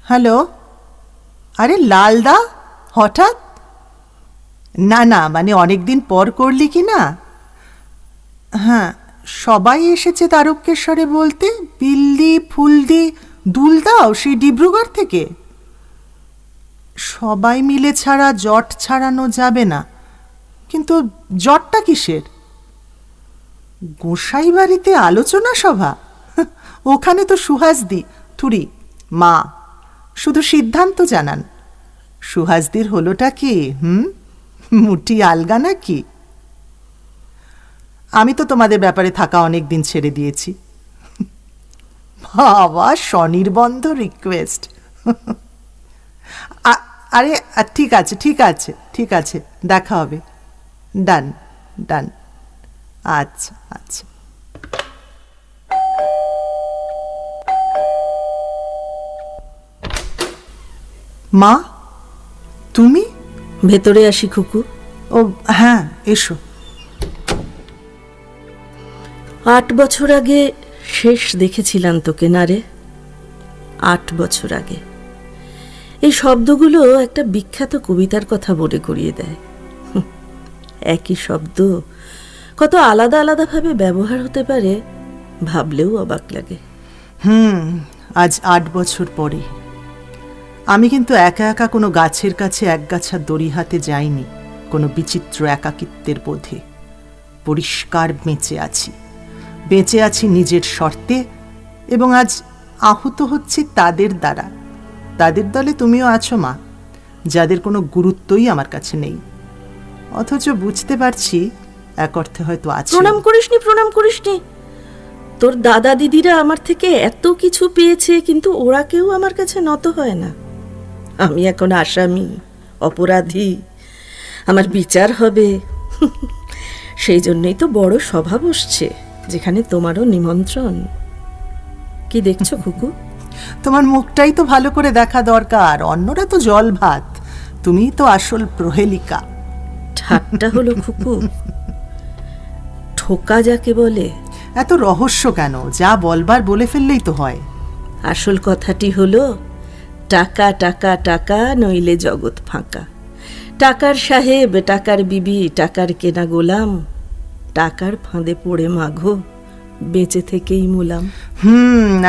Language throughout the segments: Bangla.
হ্যালো, আরে লালদা, হঠাৎ? না না, মানে অনেকদিন পর করলি কি না? হ্যাঁ, সবাই এসেছে তারকেশ্বরে বলতে, বিল্লি, ফুলদি, দুলদাও সেই ডিব্রুগড় থেকে। সবাই মিলে ছাড়া জট ছাড়ানো যাবে না। কিন্তু জটটা কিসের? গোসাই বাড়িতে আলোচনা সভা? ওখানে তো সুহাসদি, থুরি, মা শুধু সিদ্ধান্ত জানান। সুহাসদির হলোটা কি? মুটি আলগা নাকি? আমি তো তোমাদের ব্যাপারে থাকা অনেক দিন ছেড়ে দিয়েছি। বাবা, স্বনির্বন্ধ রিকোয়েস্ট। আরে ঠিক আছে ঠিক আছে ঠিক আছে, দেখা হবে। ডান ডান। আচ্ছা আচ্ছা। মা, তুমি? ভেতরে আসি খুকু। ও হ্যাঁ, এসো। 8 বছর আগে শেষ দেখেছিলাম তোকে না রে? 8 বছর আগে। এই শব্দগুলো একটা বিখ্যাত কবিতার কথা মনে করিয়ে দেয়। একই শব্দ কত আলাদা আলাদাভাবে ব্যবহার হতে পারে ভাবলেও অবাক লাগে। আজ 8 বছর পরে। আমি কিন্তু একা একা কোনো গাছের কাছে একগাছা দড়ি হাতে যাইনি কোনো বিচিত্র একাকিত্বের বোধে। পরিষ্কার বেঁচে আছি নিজের শর্তে, এবং আজ আহত হচ্ছি তাদের দ্বারা। তাদের দলে তুমিও আছো মা, যাদের কোনো গুরুত্বই আমার কাছে নেই, অথচ বুঝতে পারছি এক অর্থে হয়তো আছে। প্রণাম করিসনি। তোর দাদা দিদিরা আমার থেকে এত কিছু পেয়েছে, কিন্তু ওরা কেউ আমার কাছে নত হয় না। আমি এখন আসামি, অপরাধী, আমার বিচার হবে। সেই জন্যই তো বড় সভা বসছে, যেখানে তোমারও নিমন্ত্রণ। কি দেখছো খুকু? তোমার মুখটাই তো ভালো করে দেখা দরকার, অন্যরা তো জল ভাত, তুমি তো আসল প্রহেলিকা। ঠাট্টা হলো খুকু? ঠোকা যাকে বলে। এত রহস্য কেন? যা বলবার বলে ফেললেই তো হয়। আসল কথাটি হলো, টাকা টাকা টাকা, নইলে জগৎ ফাঁকা। টাকার সাহেব, টাকার বিবি, টাকার কেনা গোলাম, টাকার ফাঁদে পড়ে মাঘো, বেঁচে থেকেই মুলাম।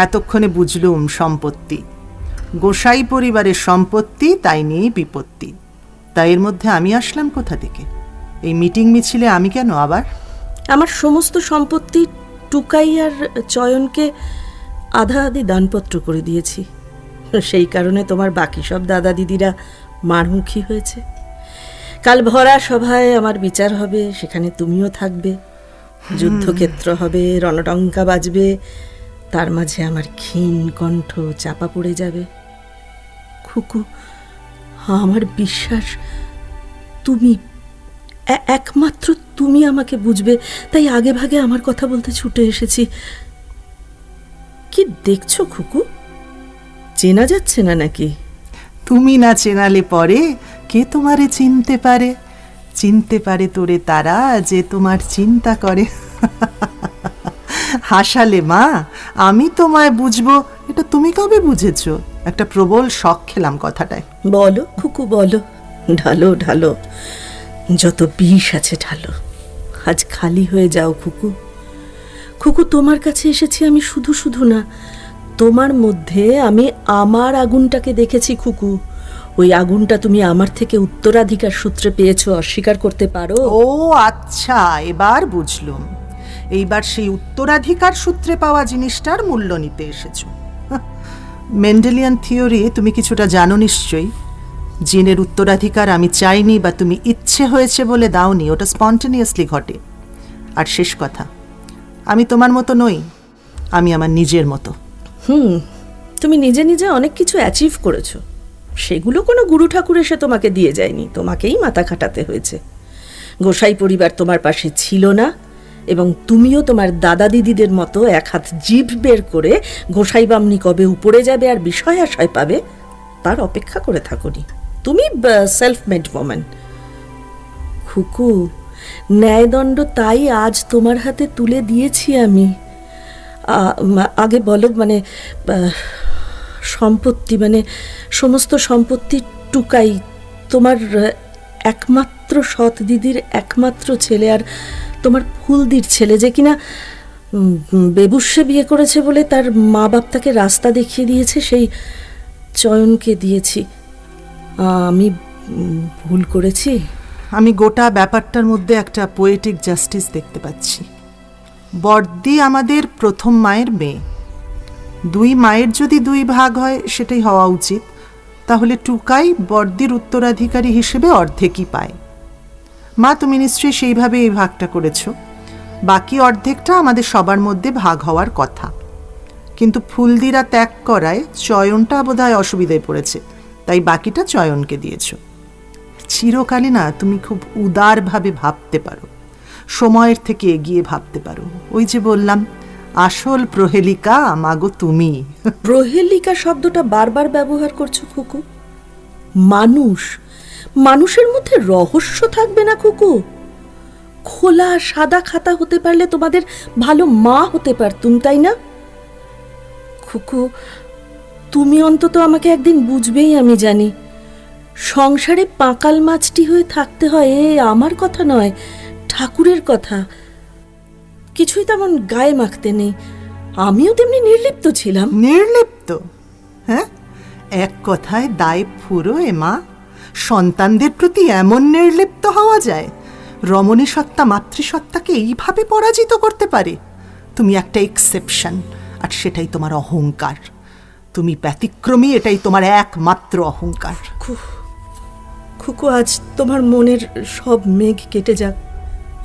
এতক্ষণে বুঝলুম সম্পত্তি, গোসাই পরিবারের সম্পত্তি, তাই নিয়েই বিপত্তি। তাই এর মধ্যে আমি আসলাম কোথা থেকে? এই মিটিং মিছিলে আমি কেন আবার? আমার সমস্ত সম্পত্তি টুকাই আর চয়নকে আধা আধি দানপত্র করে দিয়েছি। সেই কারণে তোমার বাকি সব দাদা দিদিরা মারমুখী হয়েছে। কাল ভরা সভায় আমার বিচার হবে, সেখানে তুমিও থাকবে। যুদ্ধক্ষেত্র হবে, রণডঙ্কা বাজবে, তার মাঝে আমার ক্ষীণ কণ্ঠ চাপা পড়ে যাবে। খুকু, আমার বিশ্বাস তুমি, একমাত্র তুমি আমাকে বুঝবে, তাই আগে ভাগে আমার কথা বলতে ছুটে এসেছি। কি দেখছো খুকু? চেনা যাচ্ছে না নাকি? তুমি না চেনালে পরে কে তোমারে চিনতে পারে তোরে তারা, যে তোমার চিন্তা করে। হাসালে মা, আমি তোমায় বুঝবো এটা তুমি কবে বুঝেছো? একটা প্রবল শখ খেলাম কথাটায়। বলো খুকু, বলো। ঢালো ঢালো, যত বিষ আছে ঢালো। আজ খালি হয়ে যাও খুকু। খুকু, তোমার কাছে এসেছি আমি শুধু না, তোমার মধ্যে আমি আমার আগুনটাকে দেখেছি খুকু। ওই আগুনটা তুমি আমার থেকে উত্তরাধিকার সূত্রে পেয়েছো, অস্বীকার করতে পারো? ও আচ্ছা, এবার বুঝলুম। এইবার সেই উত্তরাধিকার সূত্রে পাওয়া জিনিসটার মূল্য নিতে এসেছো। মেন্ডেলিয়ান থিওরি তুমি কিছুটা জানো নিশ্চয়ই। জিনের উত্তরাধিকার আমি চাইনি বা তুমি ইচ্ছে হয়েছে বলে দাওনি, ওটা স্পন্টেনিয়াসলি ঘটে। আর শেষ কথা, আমি তোমার মতো নই, আমি আমার নিজের মতো। তুমি নিজে নিজে অনেক কিছু অ্যাচিভ করেছো, সেগুলো কোনো গুরু ঠাকুর এসে তোমাকে দিয়ে যায়নি, তোমাকেই মাথা খাটাতে হয়েছে। গোসাই পরিবার তোমার পাশে ছিল না, এবং তুমিও তোমার দাদা দিদিদের মতো এক হাত জিভ বের করে গোসাই বামনি কবে উপরে যাবে আর বিষয় আশয় পাবে তার অপেক্ষা করে থাকোনি। তুমি সেলফ মেড ওম্যান। খুকু, ন্যায়দণ্ড তাই আজ তোমার হাতে তুলে দিয়েছি আমি। আগে বলো, মানে সম্পত্তি মানে সমস্ত সম্পত্তি টুকাই তোমার একমাত্র সৎ দিদির একমাত্র ছেলে, আর তোমার ফুলদির ছেলে যে কিনা বেবুসে বিয়ে করেছে বলে তার মা বাপ তাকে রাস্তা দেখিয়ে দিয়েছে, সেই চয়নকে দিয়েছি। আমি ভুল করেছি? আমি গোটা ব্যাপারটার মধ্যে একটা পোয়েটিক জাস্টিস দেখতে পাচ্ছি। বর্দি আমাদের প্রথম মায়ের মেয়ে, দুই মায়ের যদি দুই ভাগ হয় সেটাই হওয়া উচিত, তাহলে টুকাই বর্দির উত্তরাধিকারী হিসেবে অর্ধেকই পায়। মা, তুমি নিশ্চয়ই সেইভাবে এই ভাগটা করেছো। বাকি অর্ধেকটা আমাদের সবার মধ্যে ভাগ হওয়ার কথা, কিন্তু ফুলদিরা ত্যাগ করায় চয়নটা বোধহয় অসুবিধায় পড়েছে, তাই বাকিটা চয়নকে দিয়েছ। চিরকালই না তুমি খুব উদারভাবে ভাবতে পারো, সময়ের থেকে এগিয়ে ভাবতে পারো। ওই যে বললাম, আসল প্রহেলিকা মাগো তুমি। প্রহেলিকা শব্দটা বারবার ব্যবহার করছো খুকু। মানুষের মধ্যে রহস্য থাকবে না খুকু? খোলা সাদা খাতা হতে পারলে তোমাদের ভালো মা হতে পারতুম, তাই না? খুকু, তুমি অন্তত আমাকে একদিন বুঝবেই আমি জানি। সংসারে পাঁকাল মাছটি হয়ে থাকতে হয়, এ আমার কথা নয়, ঠাকুরের কথা। কিছুই তেমন গায়ে মাখতে নেই। আমিও তেমনি নির্লিপ্ত ছিলাম। নির্লিপ্ত? হ্যাঁ, এক কথায় দায় ফুরো এ মা। সন্তানদের প্রতি এমন নির্লিপ্ত হওয়া যায়? রমণী সত্তা মাতৃসত্তাকে এইভাবে পরাজিত করতে পারে? তুমি একটা এক্সেপশন, আর সেটাই তোমার অহংকার। তুমি ব্যতিক্রমী, এটাই তোমার একমাত্র অহংকার। খুকু, আজ তোমার মনের সব মেঘ কেটে যাক।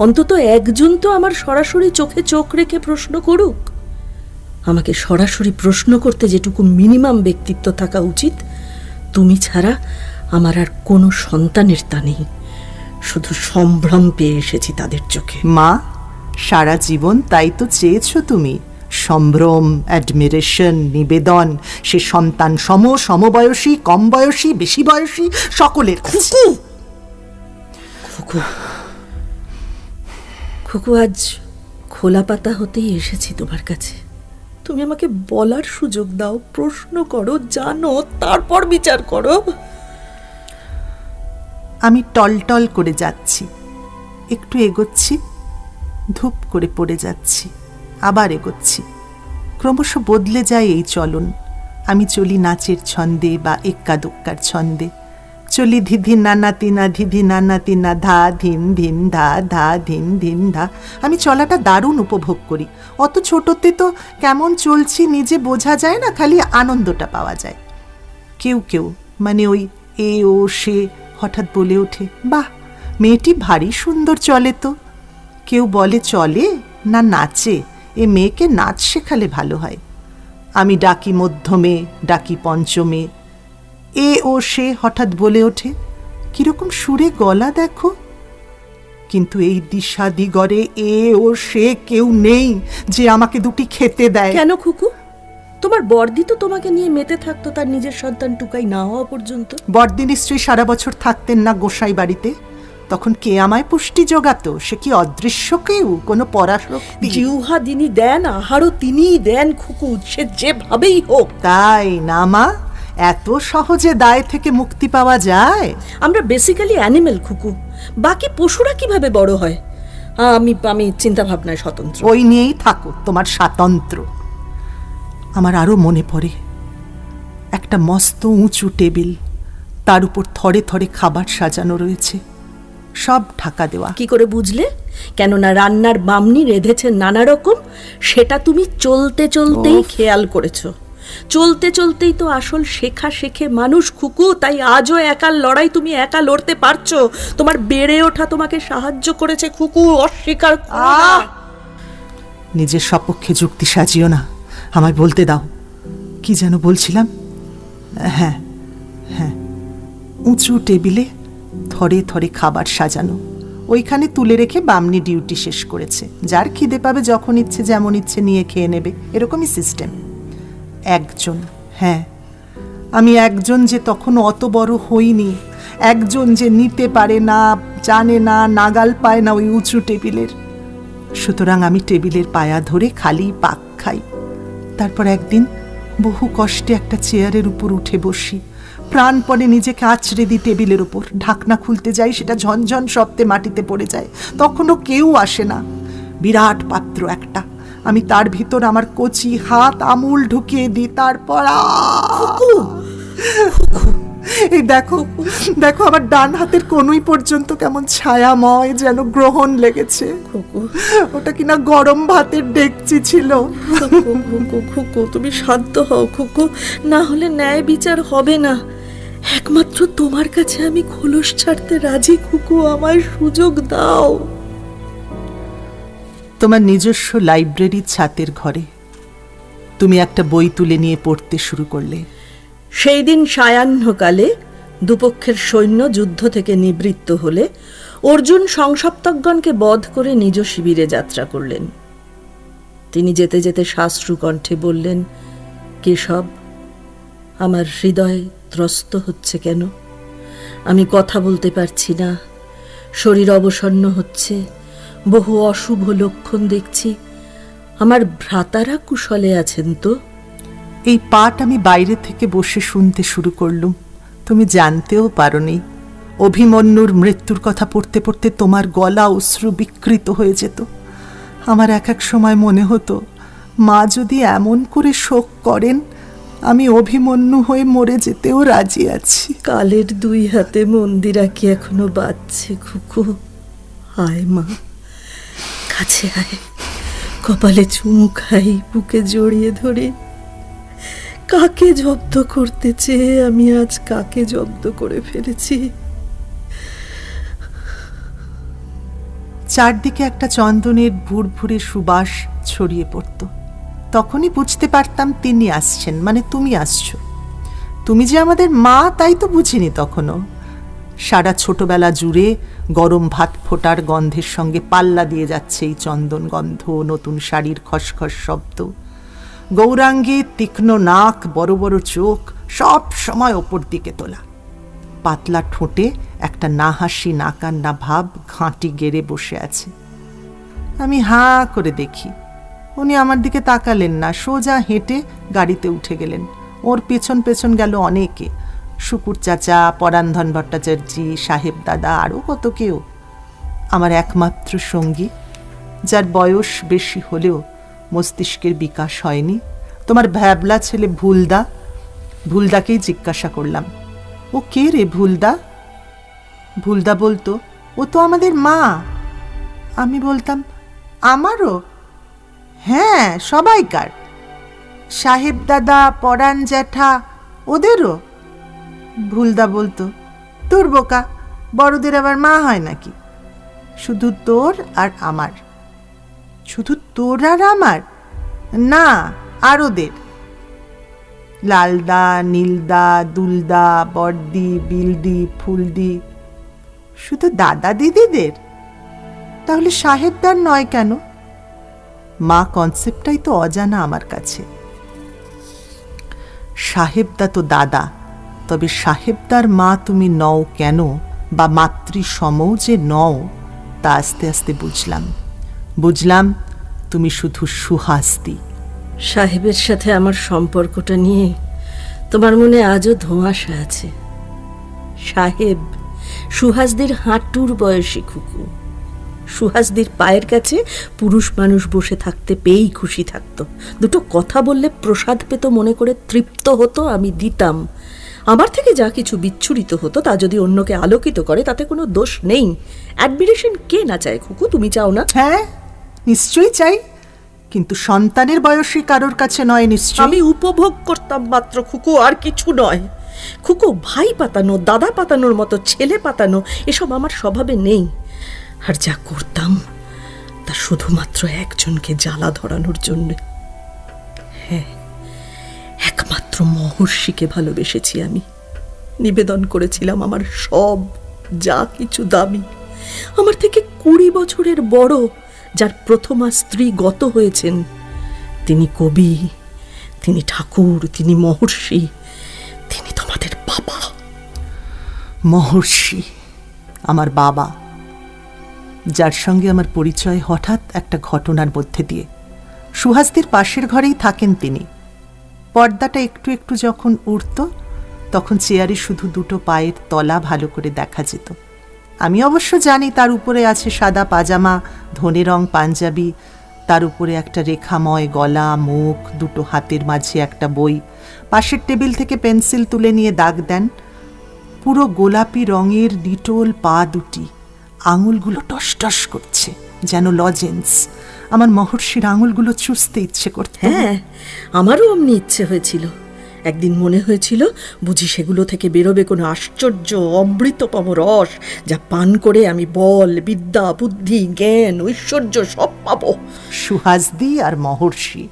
অন্তত একজন তো আমার সরাসরি চোখে চোখ রেখে প্রশ্ন করুক। আমাকে সরাসরি প্রশ্ন করতে যেটুকু মিনিমাম ব্যক্তিত্ব থাকা উচিত, তুমি ছাড়া আমার আর কোনো সন্তানের তা নেই। শুধু সম্ভ্রম পেয়ে এসেছি তাদের চোখে। মা, সারা জীবন তাই তো চেয়েছো তুমি, সম্ভ্রম, অ্যাডমিরেশন, নিবেদন। সে সন্তান সমবয়সী, কম বয়সী, বেশি বয়সী, সকলের কাছে। খুকু, আজ খোলা পাতা হতেই এসেছি তোমার কাছে। তুমি আমাকে বলার সুযোগ দাও, প্রশ্ন করো, জানো, তারপর বিচার করো। আমি টলটল করে যাচ্ছি, একটু এগোচ্ছি, ধূপ করে পড়ে যাচ্ছি, আবার এগোচ্ছি। ক্রমশ বদলে যায় এই চলন। আমি চলি নাচের ছন্দে বা এক্কা দোক্কার ছন্দে, চলি ধিধি নানা তিনা, ধিধি নানা তিনা, ধা ধিন ধিন ধা, ধা ধিন ধিন ধা। আমি চলাটা দারুণ উপভোগ করি। অত ছোটতে তো কেমন চলছি নিজে বোঝা যায় না, খালি আনন্দটা পাওয়া যায়। কেউ কেউ, মানে ওই এ ও সে, হঠাৎ বলে ওঠে, বাহ, মেয়েটি ভারী সুন্দর চলে তো। কেউ বলে চলে না নাচে, এ মেয়েকে নাচ শেখালে ভালো হয়। আমি ডাকি মধ্যমে, ডাকি পঞ্চমে। এ ও সে হঠাৎ বলে ওঠে, কিরকম সুরে গলা দেখো। কিন্তু এই দিশা দিগরে এ ও সে কেউ নেই যে আমাকে দুটি খেতে দেয়। কেন খুকু? তোমার বর্দি তো তোমাকে নিয়ে মেতে থাকতো তার নিজের সন্তান টুকাই না হওয়া পর্যন্ত। বর্দি নিশ্চয়ই সারা বছর থাকতেন না গোসাই বাড়িতে, তখন কে আমায় পুষ্টি জোগাতো? সে কি অদৃশ্য কেউ, কোনো পরাশক্তি? জিহ্বা যিনি দেন, আহারও তিনিই দেন খুকু, সে যেভাবেই হোক। তাই না মা? এত সহজে দায় থেকে মুক্তি পাওয়া যায়? আমরা বেসিক্যালি অ্যানিমেল খুকু, বাকি পশুরা কিভাবে বড় হয়? আমি চিন্তা ভাবনায় স্বতন্ত্র। ওই নিয়েই থাকো, তোমার স্বাতন্ত্র। আমার আরো মনে পড়ে একটা মস্ত উঁচু টেবিল, তার উপর থরে থরে খাবার সাজানো রয়েছে, সব ঢাকা দেওয়া। কি করে বুঝলে? কেননা রান্নার বামনি রেঁধেছে নানা রকম, সেটা তুমি চলতে চলতেই খেয়াল করেছো। চলতে চলতেই তো আসল শেখে মানুষ খুকু। তাই আজও একার লড়াই তুমি একা লড়তে পারছো। তোমার বেড়ে ওঠা তোমাকে সাহায্য করেছে খুকু, অস্বীকার করো না। নিজের সপক্ষে যুক্তি সাজিও না, আমায় বলতে দাও। কি যেন বলছিলাম? হ্যাঁ হ্যাঁ, উঁচু টেবিলে থরে থরে খাবার সাজানো, ওইখানে তুলে রেখে বামনি ডিউটি শেষ করেছে। যার খিদে পাবে যখন ইচ্ছে যেমন ইচ্ছে নিয়ে খেয়ে নেবে, এরকমই সিস্টেম। একজন, হ্যাঁ আমি একজন যে তখন অত বড় হইনি, একজন যে নিতে পারে না, জানে না, নাগাল পায় না ওই উঁচু টেবিলের। সুতরাং আমি টেবিলের পায়া ধরে খালি পাক খাই। তারপর একদিন বহু কষ্টে একটা চেয়ারের উপর উঠে বসি, প্রাণপণে নিজেকে আছড়ে দিই টেবিলের উপর। ঢাকনা খুলতে যাই, সেটা ঝনঝন শব্দে মাটিতে পড়ে যায়। তখনও কেউ আসে না। বিরাট পাত্র একটা, আমি তার ভিতর আমার কচি হাত আমূল ঢুকিয়ে দিই। তারপর এই দেখো দেখো, আমার ডান হাতের কনুই পর্যন্ত কেমন ছায়াময়, যেন গ্রহণ লেগেছে। ওটা কিনা গরম ভাতের ডেকচি ছিল। খুকু, তুমি শান্ত হও খুকু, না হলে ন্যায় বিচার হবে না। একমাত্র তোমার কাছে আমি খোলস ছাড়তে রাজি খুকু, আমায় সুযোগ দাও। তোমার নিজস্ব লাইব্রেরি ছাতের ঘরে তুমি একটা বই তুলে নিয়ে পড়তে শুরু করলে। সেই দিন সায়াহ্নকালে দুপক্ষের সৈন্য যুদ্ধ থেকে নিবৃত্ত হলে অর্জুন সংসপ্তকগণকে বধ করে নিজ শিবিরে যাত্রা করলেন। তিনি যেতে যেতে শাস্ত্রু কণ্ঠে বললেন, কেশব, আমার হৃদয় ত্রস্ত হচ্ছে কেন? আমি কথা বলতে পারছি না, শরীর অবসন্ন হচ্ছে, বহু অশুভ লক্ষণ দেখছি। আমার ভ্রাতারা কুশলে আছেন তো? এই পাঠ আমি বাইরে থেকে বসে শুনতে শুরু করলুম। তুমি জানতেও পারোনি, অভিমন্যুর মৃত্যুর কথা পড়তে পড়তে তোমার গলা অশ্রু বিকৃত হয়ে যেত। আমার এক এক সময় মনে হতো, মা যদি এমন করে শোক করেন, আমি অভিমন্যু হয়ে মরে যেতেও রাজি আছি। কালের দুই হাতে মন্দিরা কি এখনো বাজছে খুকু? আয় মা, কাছে আয়, কপালে চুমু খাই, বুকে জড়িয়ে ধরে। কাকে জব্দ করতে চেয়ে আমি আজ কাকে জব্দ করে ফেলেছি। চারদিকে একটা চন্দনের ভুরভুরে সুবাস ছড়িয়ে পড়ত। তখনই বুঝতে পারতাম তিনি আসছেন, মানে তুমি আসছো। তুমি যে আমাদের মা তাই তো বুঝিনি তখনও। সারা ছোটবেলা জুড়ে গরম ভাত ফোটার গন্ধের সঙ্গে পাল্লা দিয়ে যাচ্ছে এই চন্দন গন্ধ, নতুন শাড়ির খসখস শব্দ, গৌরাঙ্গীর তীক্ষ্ণ নাক, বড় বড় চোখ, সব সময় ওপর দিকে তোলা, পাতলা ঠোঁটে একটা না হাসি না কান্না ভাব ঘাঁটি গেড়ে বসে আছে। আমি হাঁ করে দেখি। উনি আমার দিকে তাকালেন না, সোজা হেঁটে গাড়িতে উঠে গেলেন। ওর পেছন পেছন গেল অনেকে, শুকুর চাচা, পরাণধন ভট্টাচার্যি, সাহেব দাদা, আরও কত কেউ। আমার একমাত্র সঙ্গী, যার বয়স বেশি হলেও মস্তিষ্কের বিকাশ হয়নি, তোমার ভ্যাবলা ছেলে ভুলদা। ভুলদাকেই জিজ্ঞাসা করলাম, ও কে রে ভুলদা? ভুলদা বলতো, ও তো আমাদের মা। আমি বলতাম, আমারও? হ্যাঁ, সবাইকার। সাহেব দাদা, পরাণ জ্যাঠা, ওদেরও? ভুলদা বলতো, তোর বোকা, বড়দের আবার মা হয় নাকি? শুধু তোর আর আমার। শুধু তোর আর আমার? না, আর ওদের। লালদা, নীলদা, দুলদা, বড়দি, বিলদি, ফুলদি। শুধু দাদা দিদিদের? তাহলে সাহেবদার নয় কেন? মা কনসেপ্টটাই তো অজানা আমার কাছে। সাহেবদা তো দাদা, তবে সাহেবদার মা তুমি নও কেন, বা মাতৃসমও যে নও, তা আস্তে আস্তে বুঝলাম তুমি শুধু সুহাসদি। সাহেবের সাথে আমার সম্পর্কটা নিয়ে তোমার মনে আজও ধোঁয়াশা আছে। সাহেব সুহাসদির হাঁটুর বয়সী খুকু। সুহাসদির পায়ের কাছে পুরুষ মানুষ বসে থাকতে পেয়েই খুশি থাকতো। দুটো কথা বললে প্রসাদ পেত মনে করে তৃপ্ত হতো, আমি দিতাম। আমার থেকে যা কিছু বিচ্ছুরিত হতো তা যদি অন্যকে আলোকিত করে তাতে কোনো দোষ নেই। অ্যাডমিরেশন কে না চায় খুকু, তুমি চাও না? হ্যাঁ, নিশ্চয়ই চাই, কিন্তু সন্তানের বয়সী কারোর কাছে নয় নিশ্চয়। আমি উপভোগ করতাম মাত্র খুকু, আর কিছু নয়। খুকু, ভাই পাতানো, দাদা পাতানোর মতো ছেলে পাতানো এসব আমার স্বভাবে নেই। আর যা করতাম তা শুধুমাত্র একজনকে জ্বালা ধরানোর জন্য। হ্যাঁ, একমাত্র মহর্ষিকে ভালোবেসেছি আমি। নিবেদন করেছিলাম আমার সব, যা কিছু দামি। আমার থেকে 20 বছরের বড়, যার প্রথমা স্ত্রী গত হয়েছেন। তিনি কবি, তিনি ঠাকুর, তিনি মহর্ষি, তিনি তোমাদের বাবা। মহর্ষি আমার বাবা, যার সঙ্গে আমার পরিচয় হঠাৎ একটা ঘটনার মধ্যে দিয়ে। সুহাসদির পাশের ঘরেই থাকেন তিনি। পর্দাটা একটু একটু যখন উঠত তখন চেয়ারে শুধু দুটো পায়ের তলা ভালো করে দেখা যেত। আমি অবশ্য জানি তার উপরে আছে সাদা পাজামা, ধনে রং পাঞ্জাবি, তার উপরে একটা রেখাময় গলা, মুখ, দুটো হাতের মাঝে একটা বই। পাশের টেবিল থেকে পেন্সিল তুলে নিয়ে দাগ দেন। পুরো গোলাপি রঙের নিটোল পা দুটি, আঙুলগুলো টস টস করছে যেন লজেন্স। আমার মহর্ষির আঙুলগুলো চুষতে ইচ্ছে করত। হ্যাঁ, আমারও অমনি ইচ্ছে হয়েছিল। একদিন মনে হয়েছিল বুঝি সেগুলো থেকে বেরোবে কোনো আশ্চর্য অমৃততম রস, যা পান করে আমি বল, বিদ্যা, বুদ্ধি, জ্ঞান, ঐশ্বর্য সব পাবো। সুহাসদি আর মহর্ষি,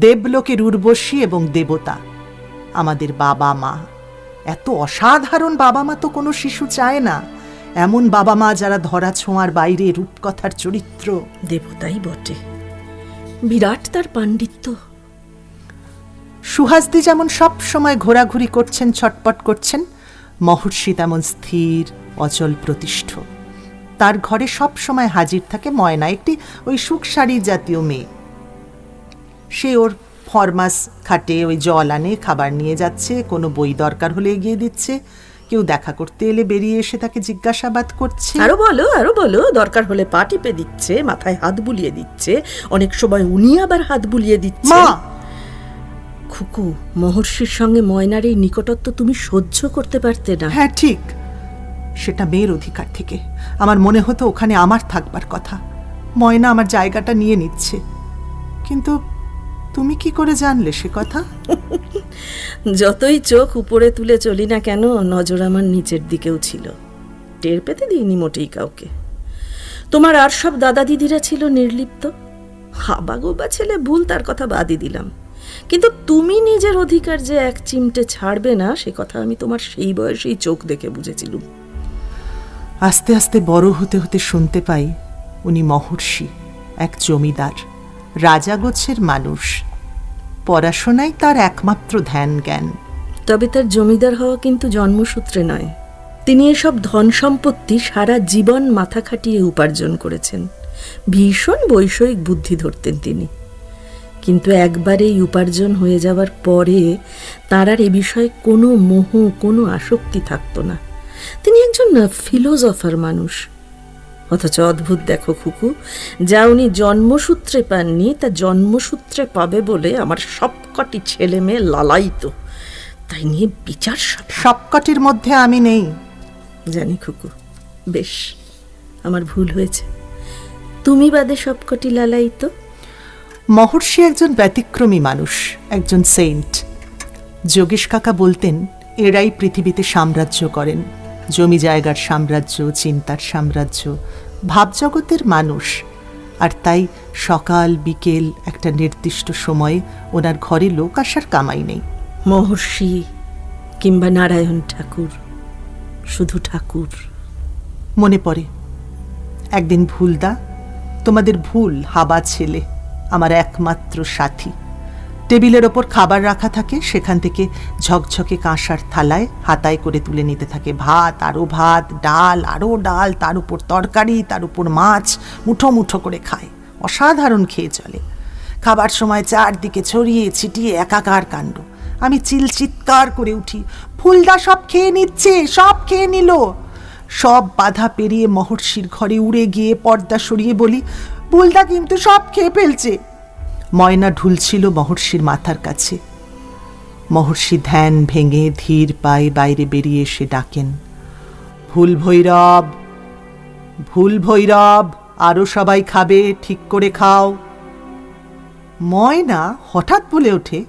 দেবলোকের উর্বশী এবং দেবতা, আমাদের বাবা মা। এত অসাধারণ বাবা মা তো কোনো শিশু চায় না। এমন বাবা মা যারা ধরা ছোঁয়ার বাইরে রূপকথার চরিত্র। দেবতাই বটে, বিরাট তার পাণ্ডিত্য। সুহাসদি যেমন সব সময় ঘোরাঘুরি করছেন, ছটপট করছেন, মহর্ষি তেমন স্থির, অচল প্রতিষ্ঠ। তার ঘরে সব সময় হাজির থাকে ময়না, একটি ওই সুখসারি জাতীয় মেয়ে। সে ওর ফরমাস খাটে, ওই জল আনে, খাবার নিয়ে যাচ্ছে, কোনো বই দরকার হলে এগিয়ে দিচ্ছে, কেউ দেখা করতে এলে বেরিয়ে এসে তাকে জিজ্ঞাসাবাদ করছে। আরো বলো, দরকার হলে পা টিপে দিচ্ছে, মাথায় হাত বুলিয়ে দিচ্ছে, অনেক সময় উনি আবার হাত বুলিয়ে দিচ্ছে। মা! খুকু, মহর্ষির সঙ্গে ময়নার এই নিকটত্ব তুমি সহ্য করতে পারতে না? হ্যাঁ ঠিক, সেটা মেয়ের অধিকার থেকে। আমার মনে হতো ওখানে আমার থাকবার কথা। ময়না আমার জায়গাটা নিয়ে নিচ্ছে। কিন্তু তুমি কি করে জানলে সে কথা? যতই চোখ উপরে তুলে চলি না কেন, নজর আমার নিচের দিকেও ছিল। টের পেতে দিইনি মোটেই কাউকে। তোমার আর সব দাদা দিদিরা ছিল নির্লিপ্ত। হাবাগোবা ছেলে ভুল, তার কথা বাদই দিলাম। কিন্তু তুমি নিজের অধিকার যে এক চিমটে ছাড়বে না, সে কথা আমি তোমার সেই বয়সেই চোখ দেখে বুঝেছিলুম। আস্তে আস্তে বড় হতে হতে শুনতে পাই উনি মহর্ষি, এক জমিদার, রাজাগোছের মানুষ। পড়াশোনাই তার একমাত্র ধ্যান জ্ঞান। তবে তার জমিদার হওয়া কিন্তু জন্মসূত্রে নয়। তিনি এসব ধন সম্পত্তি সারা জীবন মাথা খাটিয়ে উপার্জন করেছেন। ভীষণ বৈষয়িক বুদ্ধি ধরতেন তিনি। কিন্তু একবার এই উপার্জন হয়ে যাওয়ার পরে তার আর এ বিষয়ে কোনো মোহ, কোনো আসক্তি থাকতো না। তিনি একজন ফিলোজফার মানুষ। অথচ অদ্ভুত দেখো খুকু, যা উনি জন্মসূত্রে পাননি তা জন্মসূত্রে পাবে বলে আমার সবকটি ছেলে মেয়ে লালায়িত। তাই নিয়ে বিচার সবকটির মধ্যে আমি নেই। জানি খুকু, বেশ, আমার ভুল হয়েছে। তুমি বাদে সবকটি লালায়িত। মহর্ষি একজন ব্যতিক্রমী মানুষ, একজন সেইন্ট। যোগেশ কাকা বলতেন এরাই পৃথিবীতে সাম্রাজ্য করেন। জমি জায়গার সাম্রাজ্য, চিন্তার সাম্রাজ্য, ভাবজগতের মানুষ। আর তাই সকাল বিকেল একটা নির্দিষ্ট সময়ে ওনার ঘরে লোক আসার কামাই নেই। মহর্ষি কিংবা নারায়ণ ঠাকুর, শুধু ঠাকুর। মনে পড়ে একদিন ভুলদা, তোমাদের ভুল হাবা ছেলে, আমার একমাত্র সাথী, টেবিলের ওপর খাবার রাখা থাকে, সেখান থেকে ঝকঝকে কাঁসার থালায় হাতায় করে তুলে নিতে থাকে ভাত, আরও ভাত, ডাল, আরও ডাল, তার উপর তরকারি, তার উপর মাছ, মুঠো মুঠো করে খায়। অসাধারণ খেয়ে চলে। খাবার সময় চারদিকে ছড়িয়ে ছিটিয়ে একাকার কাণ্ড। আমি চিৎকার করে উঠি, ফুলদা সব খেয়ে নিচ্ছে, সব খেয়ে নিল। সব বাধা পেরিয়ে মহর্ষির ঘরে উড়ে গিয়ে পর্দা সরিয়ে বলি, ফুলদা কিন্তু সব খেয়ে ফেলছে। ময়না ঢুলছিল মহর্ষির মাথার কাছে। মহর্ষি ধ্যান ভেঙে ধীর পায়ে বাইরে বেরিয়ে এসে ডাকেন, ভুল ভৈরব, ভুল ভৈরব, আরো সবাই খাবে, ঠিক করে খাও। ময়না হঠাৎ বলে ওঠে,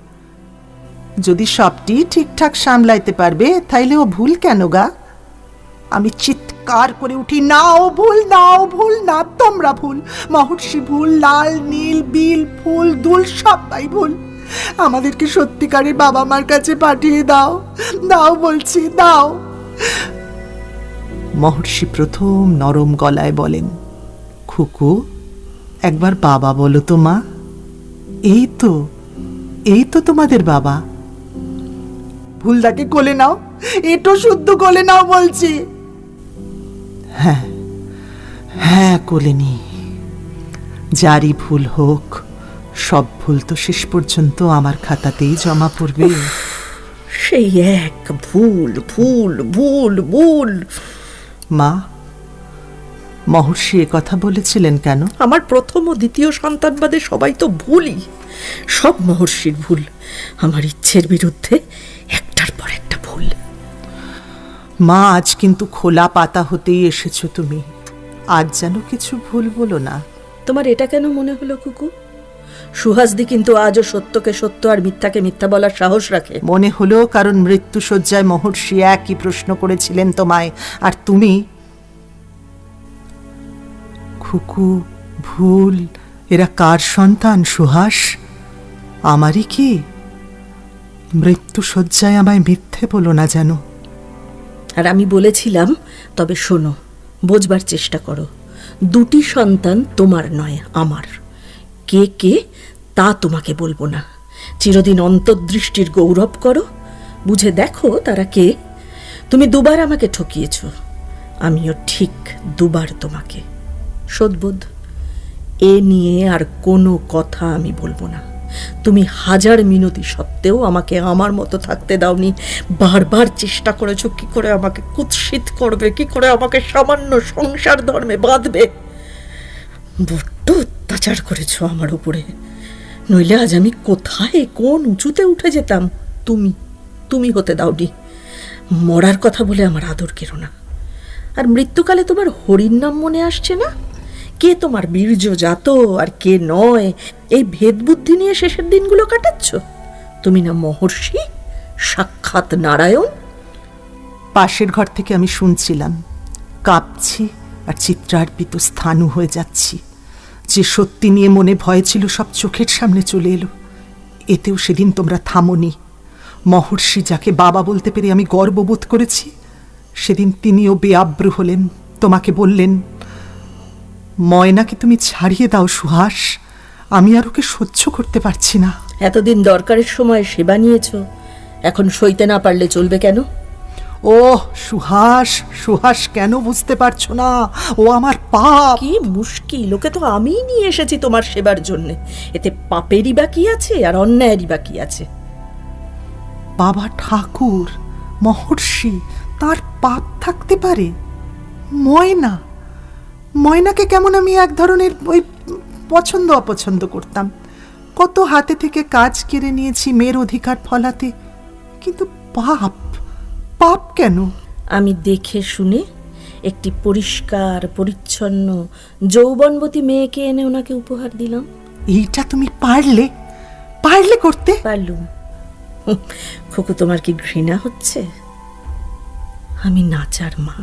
যদি সবটি ঠিকঠাক সামলাইতে পারবে তাইলে ও ভুল কেন গা? আমি চিৎকার করে উঠি, নাও ভুল, নাও ভুল, না তোমরা ভুল, মহর্ষি ভুল, লাল নীল বিল ফুল দুল সবাই ভুল। আমাদেরকে সত্যিকারের বাবা মার কাছে পাঠিয়ে দাও, দাও বলছি, দাও। মহর্ষি প্রথম নরম গলায় বলেন, খুকু একবার বাবা বলো তো মা। এই তো, এই তো তোমাদের বাবা। ভুলদাকে কোলে নাও, এটো শুদ্ধ কোলে নাও বলছি। হ্যাঁ হ্যাঁ, কোলে নি। যারই ভুল হোক সব ভুল তো শেষ পর্যন্ত আমার খাতাতেই জমা পড়বে। সেই এক ভুল ভুল ভুল ভুল। মা, মহর্ষি এ কথা বলেছিলেন কেন? আমার প্রথম ও দ্বিতীয় সন্তান বাদে সবাই তো ভুলই, সব মহর্ষির ভুল। আমার ইচ্ছের বিরুদ্ধে একটার পর একটা ভুল। মা, আজ কিন্তু খোলা পাতা হতেই এসেছো তুমি। আজ যেন কিছু ভুল বলো না। তোমার এটা কেন মনে হলো কুকু? সুহাসদি কিন্তু আজও সত্যকে সত্য আর মিথ্যাকে মিথ্যা বলার সাহস রাখে। মনে হলো কারণ মৃত্যুশয্যায় মহর্ষি একই প্রশ্ন করেছিলেন তোমায়, আর তুমি খুকু, ভুল, এরা কার সন্তান সুহাস? আমারই কি? মৃত্যুশয্যায় আমায় মিথ্যে বলো না যেন। আর আমি বলেছিলাম, তবে শোনো, বোঝবার চেষ্টা করো, দুটি সন্তান তোমার নয়, আমার। কে কে তা তোমাকে বলবো না। চিরদিন অন্তর্দৃষ্টির গৌরব করো, বুঝে দেখো তারা কে। তুমি দুবার আমাকে ঠকিয়েছ, আমিও ঠিক দুবার তোমাকে। শোধবোধ, এ নিয়ে আর কোনো কথা আমি বলবো না। তুমি হাজার মিনতি সত্ত্বেও আমাকে আমার মতো থাকতে দাওনি। বারবার চেষ্টা করেছো কি করে আমাকে কুৎসিত করবে, কি করে আমাকে সামান্য সংসার ধর্মে বাঁধবে। বড্ড অত্যাচার করেছো আমার উপরে, নইলে আজ আমি কোথায় কোন উঁচুতে উঠে যেতাম। তুমি হতে দাওনি। মরার কথা বলে আমার আদর কেড়ো না। আর মৃত্যুকালে তোমার হরির নাম মনে আসছে না? কে তোমার বীর্য জাত আর কে নয়, এই ভেদ বুদ্ধি নিয়ে শেষের দিনগুলো কাটাচ্ছ। তুমি না মহর্ষি, সাক্ষাৎ নারায়ণ। পাশের ঘর থেকে আমি শুনছিলাম, কাঁপছি আর চিত্রার্পিত স্থাণু হয়ে যাচ্ছি। যে সত্যি নিয়ে মনে ভয় ছিল সব চোখের সামনে চলে এলো। এতেও সেদিন তোমরা থামোনি। মহর্ষি যাকে বাবা বলতে পেরে আমি গর্ববোধ করেছি, সেদিন তিনিও বেআব্র হলেন। তোমাকে বললেন, ময়নাকে তুমি ছাড়িয়ে দাও সুহাস, আমি আর ওকে সহ্য করতে পারছি না। এতদিন দরকারের সময় সেবা নিয়েছ, এখন সইতে না পারলে চলবে কেন? ও সুহাস, সুহাস, কেন বুঝতে পারছো না? ও আমার পাপ। কি মুশকিল, ওকে তো আমিই নিয়ে এসেছি তোমার সেবার জন্য। এতে পাপেরই বা কি আছে আর অন্যায়েরই বা কি আছে? বাবা ঠাকুর, মহর্ষি, তার পাপ থাকতে পারে? ময়নাকে কেমন আমি এক ধরনের ওই পছন্দ অপছন্দ করতাম। কত হাতে থেকে কাজ কেড়ে নিয়েছি মেয়ের অধিকার ফলাতে, কিন্তু পাপ কেন? আমি দেখে শুনে একটি পরিষ্কার পরিচ্ছন্ন যৌবনবতী মেয়েকে এনে ওনাকে উপহার দিলাম। এইটা তুমি পারলে করতে? পারলুম। খুকু, তোমার কি ঘৃণা হচ্ছে? আমি নাচার মা,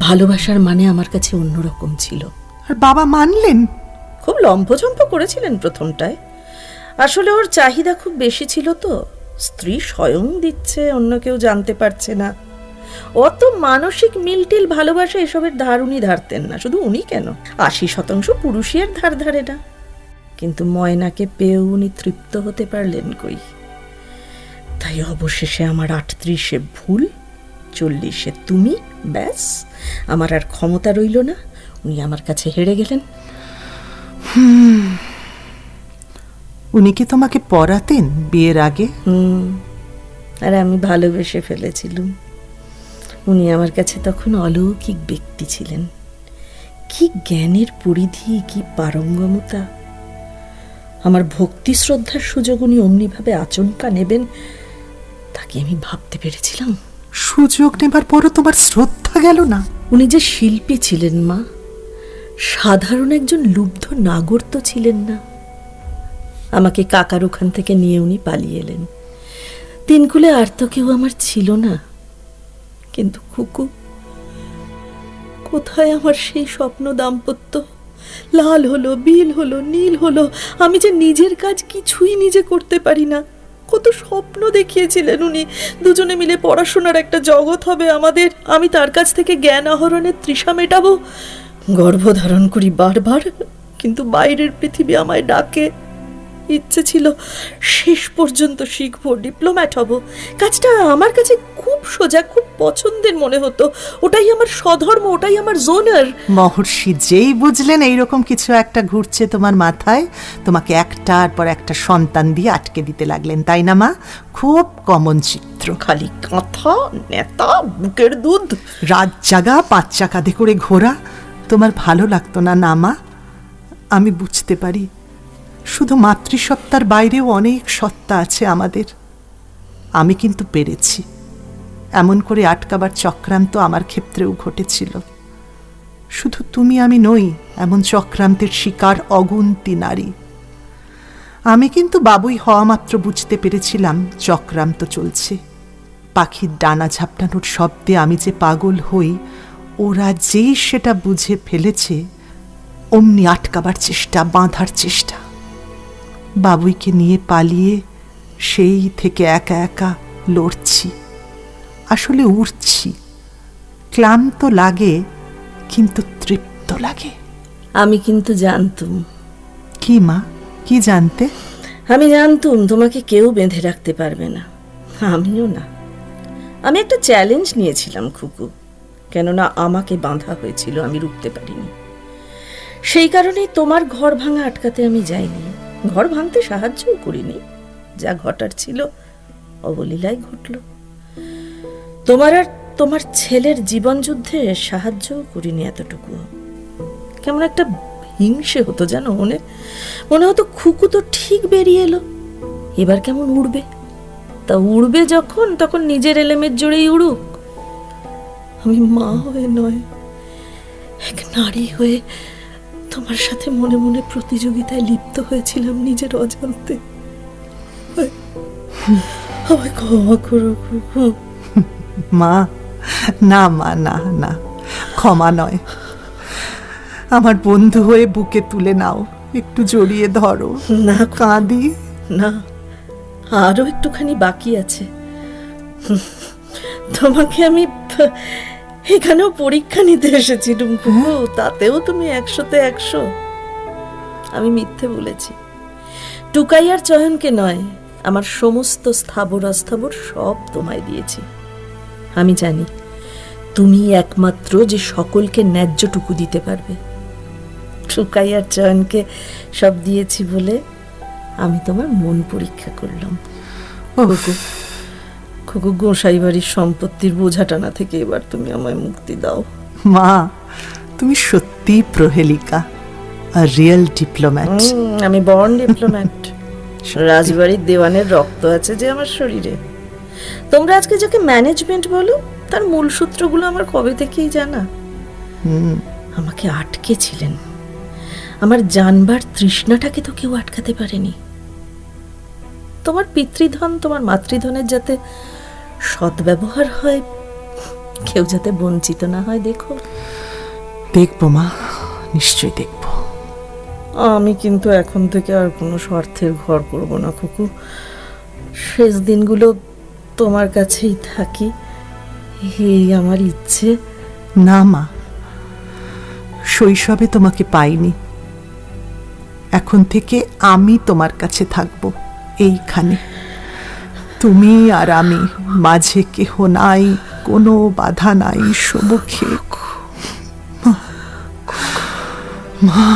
ভালোবাসার মানে আমার কাছে অন্যরকম ছিল। আর বাবা মানলেন? খুব লম্ফঝম্প করেছিলেন প্রথমটায়। আসলে ওর চাহিদা খুব বেশি ছিল তো। স্ত্রী স্বয়ং দিচ্ছে, অন্য কেউ জানতে পারছে না। অত মানসিক মিলটিল ভালোবাসা এসবের ধার উনি ধারতেন না। শুধু উনি কেন, 80% পুরুষই এর ধার ধারে না। কিন্তু ময়নাকে পেয়েও উনি তৃপ্ত হতে পারলেন কই। তাই অবশেষে আমার 38-এ ভুল, 40-এ তুমি, ব্যাস আমার আর ক্ষমতা রইল না। উনি আমার কাছে হেরে গেলেন। উনি কি তোমাকে পড়াতেন বিয়ের আগে? আর আমি ভালোবেসে ফেলেছিলুম। উনি আমার কাছে তখন অলৌকিক ব্যক্তি ছিলেন। কি জ্ঞানের পরিধি, কি পারঙ্গমতা! আমার ভক্তি শ্রদ্ধার সুযোগ উনি অমনিভাবে আচমকা নেবেন, তাকে আমি ভাবতে পেরেছিলাম? সুযোগ নেবার পরও তোমার শ্রদ্ধা গেল না? উনি যে শিল্পী ছিলেন মা, সাধারণ একজন লুব্ধ নাগর তো ছিলেন না। আমাকে কাকার ওখান থেকে নিয়ে উনি পালিয়ে এলেন। তিনকুলে আর তো কেউ আমার ছিল না। কিন্তু খুকু, কোথায় আমার সেই স্বপ্ন দাম্পত্য? লাল হলো, বিল হলো, নীল হলো। আমি যে নিজের কাজ কিছুই নিজে করতে পারি না। কত স্বপ্ন দেখিয়েছিলেন উনি, দুজনে মিলে পড়াশোনার একটা জগৎ হবে আমাদের। আমি তার কাছ থেকে জ্ঞান আহরণের তৃষা মেটাবো। গর্ভধারণ করি বারবার, কিন্তু বাইরের পৃথিবী আমায় ডাকে। ইচ্ছে ছিল শেষ পর্যন্ত শিখবো, ডিপ্লোম্যাট হব। কাজটা আমার কাছে খুব সোজা, খুব পছন্দের মনে হতো। ওটাই আমার স্বধর্ম, ওটাই আমার জোনার। মহর্ষি যেই বুঝলেন এইরকম কিছু একটা ঘুরছে তোমার মাথায়, তোমাকে একটার পর একটা সন্তান দিয়ে আটকে দিতে লাগলেন, তাই না মা? খুব কমন চিত্র। খালি কাঁথা, নেতা, বুকের দুধ। রাত জাগা, 5 চাকাতে করে ঘোরা তোমার ভালো লাগতো না, না মা? আমি বুঝতে পারি, শুধু মাতৃসত্তার বাইরেও অনেক সত্তা আছে আমাদের। আমি কিন্তু পেরেছি। এমন করে আটকাবার চক্রান্ত আমার ক্ষেত্রেও ঘটেছিল। শুধু তুমি আমি নই এমন চক্রান্তের শিকার অগুন্তি নারী। আমি কিন্তু বাবুই হওয়া মাত্র বুঝতে পেরেছিলাম চক্রান্ত চলছে। পাখির ডানা ঝাপটানোর শব্দে আমি যে পাগল হই, ওরা যেই সেটা বুঝে ফেলেছে অমনি আটকাবার চেষ্টা, বাঁধার চেষ্টা। বাবুইকে নিয়ে পালিয়ে সেই থেকে একা একা লড়ছি, আসলে উড়ছি। ক্লান্ত লাগে কিন্তু তৃপ্ত লাগে। আমি কিন্তু জানতুম। কি মা, কি জানতে? আমি জানতুম তোমাকে কেউ বেঁধে রাখতে পারবে না, আমিও না। আমি একটা চ্যালেঞ্জ নিয়েছিলাম খুকু, কেননা আমাকে বাঁধা হয়েছিল, আমি রুখতে পারিনি। সেই কারণেই তোমার ঘর ভাঙা আটকাতে আমি যাইনি, ঘর ভাঙতে সাহায্যও করিনি। যা ঘটার ছিল অবলীলায় ঘটল। তোমার আর তোমার ছেলের জীবন যুদ্ধে সাহায্যও করিনি এতটুকু। কেমন একটা হিংসে হতো জানো, মনে হতো খুকু তো ঠিক বেরিয়ে এলো, এবার কেমন উড়বে। তা উড়বে যখন, তখন নিজের এলেমের জোরেই উড়ুক। আমি মা হয়ে নয়, এক নারী হয়ে তোমার সাথে মনে মনে প্রতিযোগিতায় লিপ্ত হয়েছিলাম নিজের অজান্তে। আমায় ক্ষমা করো খুকু। মা, না মা, না না, ক্ষমা নয়। আমার বন্ধু হয়ে বুকে তুলে নাও, একটু জড়িয়ে ধরো। না কাঁদি না, আরো একটুখানি বাকি আছে। তোমাকে আমি এখানেও পরীক্ষা নিতে এসেছিলাম খুকু, তাতেও তুমি 100-তে 100। আমি মিথ্যে বলেছি। টুকাই আর চয়নকে নয়, আমার সমস্ত স্থাবর অস্থাবর সব তোমায় দিয়েছি। আমি জানি তুমি একমাত্র যে সকলকে ন্যায্যটুকু দিতে পারবে। টুকাই আর চয়নকে সব দিয়েছি বলে আমি তোমার মন পরীক্ষা করলাম। খুকু, গোসাই বাড়ির সম্পত্তির বোঝা টানা থেকে এবার তুমি আমায় মুক্তি দাও। মা, তুমি সত্যি প্রহেলিকা, আর রিয়েল ডিপ্লোম্যাট। আমি বর্ন ডিপ্লোম্যাট। রাজবাড়ির দেওয়ানের রক্ত আছে যে আমার শরীরে। তোমরা আজকে যাকে ম্যানেজমেন্ট বলো, তার মূল সূত্রগুলো আমার কবে থেকেই জানা। আমাকে আটকে ছিলেন, আমার জানবার তৃষ্ণাটাকে তো কেউ আটকাতে পারেনি। তোমার পিতৃধন, তোমার মাতৃধনের যাতে সদ্ব্যবহার হয়, কেউ যাতে বঞ্চিত না হয়, দেখো। দেখবো মা, নিশ্চয়ই দেখবো। আমি কিন্তু এখন থেকে আর কোনো স্বার্থের ঘর করব না খুকু। শেষ দিনগুলো তোমার কাছেই থাকি, এই আমার ইচ্ছে। না মা, শৈশবে তোমাকে পাইনি, এখন থেকে আমি তোমার কাছে থাকবো, এইখানে। তুমি আর আমি, মাঝে কেহ নাই, কোনো বাধা নাই, সমুখে। মা, মা।